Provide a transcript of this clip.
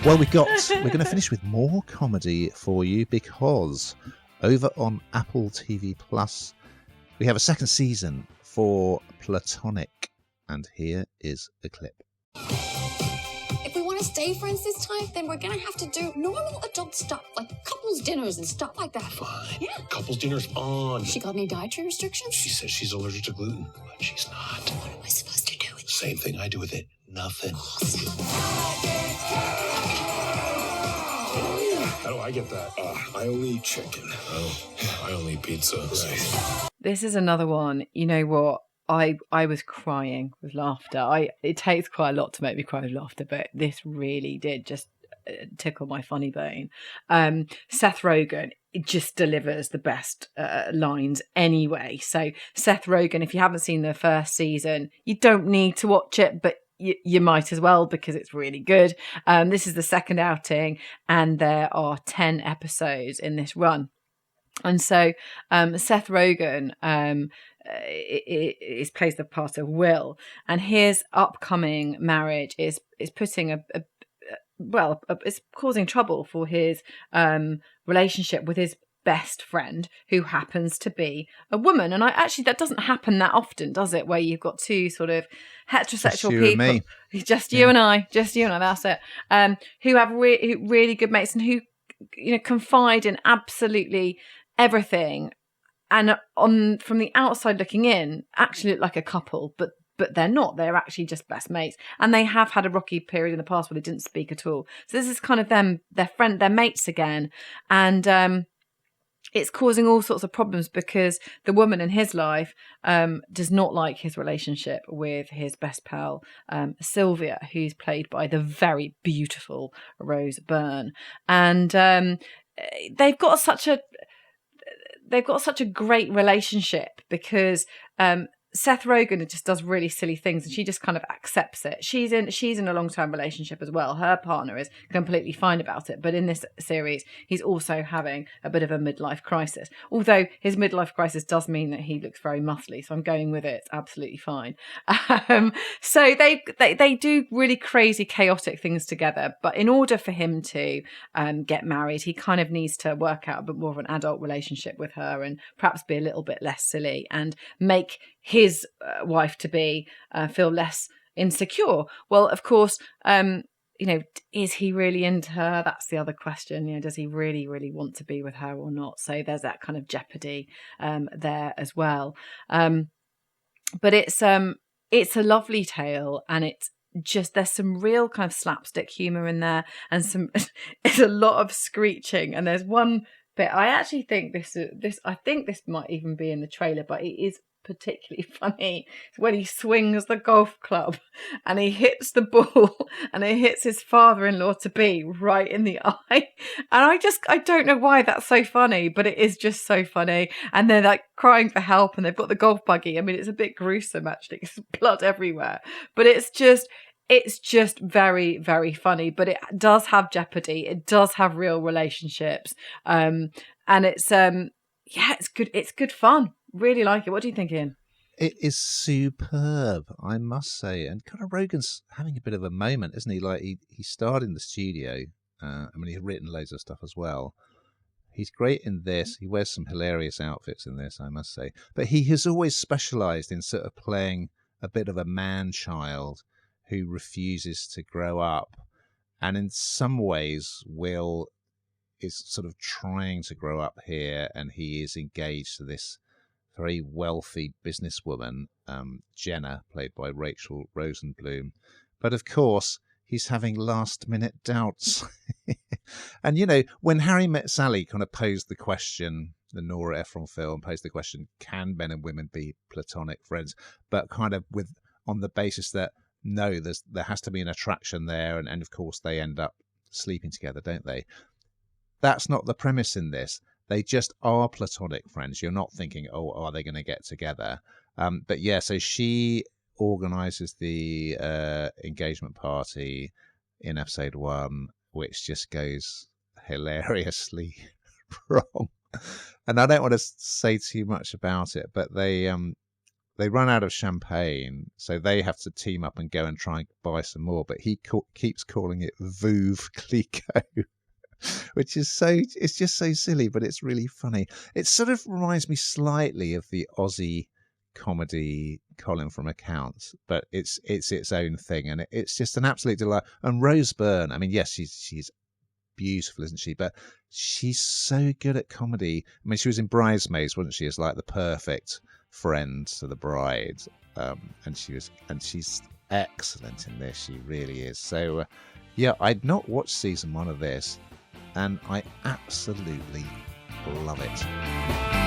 Well, we're going to finish with more comedy for you because over on Apple TV Plus, we have a second season for Platonic. And here is a clip. If we want to stay friends this time, then we're going to have to do normal adult stuff, like couples dinners and stuff like that. Fine. Yeah. Couples dinner's fun. She got any dietary restrictions? She says she's allergic to gluten, but she's not. What am I supposed to do with it? Same thing I do with it. Nothing. How do I get that? I only eat chicken. Oh, I only eat pizza. Right. This is another one. You know what? I was crying with laughter. It takes quite a lot to make me cry with laughter, but this really did just tickle my funny bone. Seth Rogan just delivers the best lines anyway. So Seth Rogan, if you haven't seen the first season, you don't need to watch it, but you might as well because it's really good. This is the second outing and there are 10 episodes in this run. And so Seth Rogen plays the part of Will, and his upcoming marriage is putting it's causing trouble for his relationship with his best friend, who happens to be a woman. And that doesn't happen that often, does it? Where you've got two sort of heterosexual people, just you and I, that's it. Who have really good mates and who confide in absolutely everything, and from the outside looking in, actually look like a couple, but they're not. They're actually just best mates, and they have had a rocky period in the past where they didn't speak at all. So this is kind of them, their mates again, and it's causing all sorts of problems because the woman in his life does not like his relationship with his best pal Sylvia, who's played by the very beautiful Rose Byrne, and they've got such a great relationship because Seth Rogen just does really silly things and she just kind of accepts it. She's in a long-term relationship as well. Her partner is completely fine about it. But in this series, he's also having a bit of a midlife crisis. Although his midlife crisis does mean that he looks very muscly. So I'm going with it. It's absolutely fine. So they do really crazy, chaotic things together. But in order for him to get married, he kind of needs to work out a bit more of an adult relationship with her and perhaps be a little bit less silly and make his wife to be feel less insecure. Well, of course, is he really into her? That's the other question. Does he really, really want to be with her or not? So there's that kind of jeopardy there as well. But it's a lovely tale, and it's just there's some real kind of slapstick humor in there, and it's a lot of screeching. And there's one bit I actually think this might even be in the trailer, but it is particularly funny. It's when he swings the golf club and he hits the ball and it hits his father-in-law to be right in the eye, and I don't know why that's so funny, but it is just so funny. And they're like crying for help and they've got the golf buggy. I mean, it's a bit gruesome actually, there's blood everywhere, but it's just very, very funny. But it does have jeopardy, it does have real relationships, and it's it's good fun. Really like it. What do you think, Ian? It is superb, I must say. And kind of Rogan's having a bit of a moment, isn't he? Like he starred in the studio. He's written loads of stuff as well. He's great in this. He wears some hilarious outfits in this, I must say. But he has always specialised in sort of playing a bit of a man-child who refuses to grow up. And in some ways, Will is sort of trying to grow up here, and he is engaged to this very wealthy businesswoman, Jenna, played by Rachel Rosenblum. But of course, he's having last-minute doubts. And, when Harry Met Sally kind of posed the question, the Nora Ephron film posed the question, can men and women be platonic friends? But kind of on the basis that, no, there has to be an attraction there. And of course, they end up sleeping together, don't they? That's not the premise in this. They just are platonic friends. You're not thinking, oh, are they going to get together? But yeah, so she organises the engagement party in episode 1, which just goes hilariously wrong. And I don't want to say too much about it, but they they run out of champagne, so they have to team up and go and try and buy some more. But he keeps calling it Veuve Clicquot, which is it's just so silly, but it's really funny. It sort of reminds me slightly of the Aussie comedy Colin from Accounts, but it's its own thing, and it's just an absolute delight. And Rose Byrne, I mean, yes, she's beautiful, isn't she? But she's so good at comedy. I mean, she was in Bridesmaids, wasn't she, as like the perfect friend to the bride, and she's excellent in this. She really is. So yeah, I'd not watched season 1 of this, and I absolutely love it.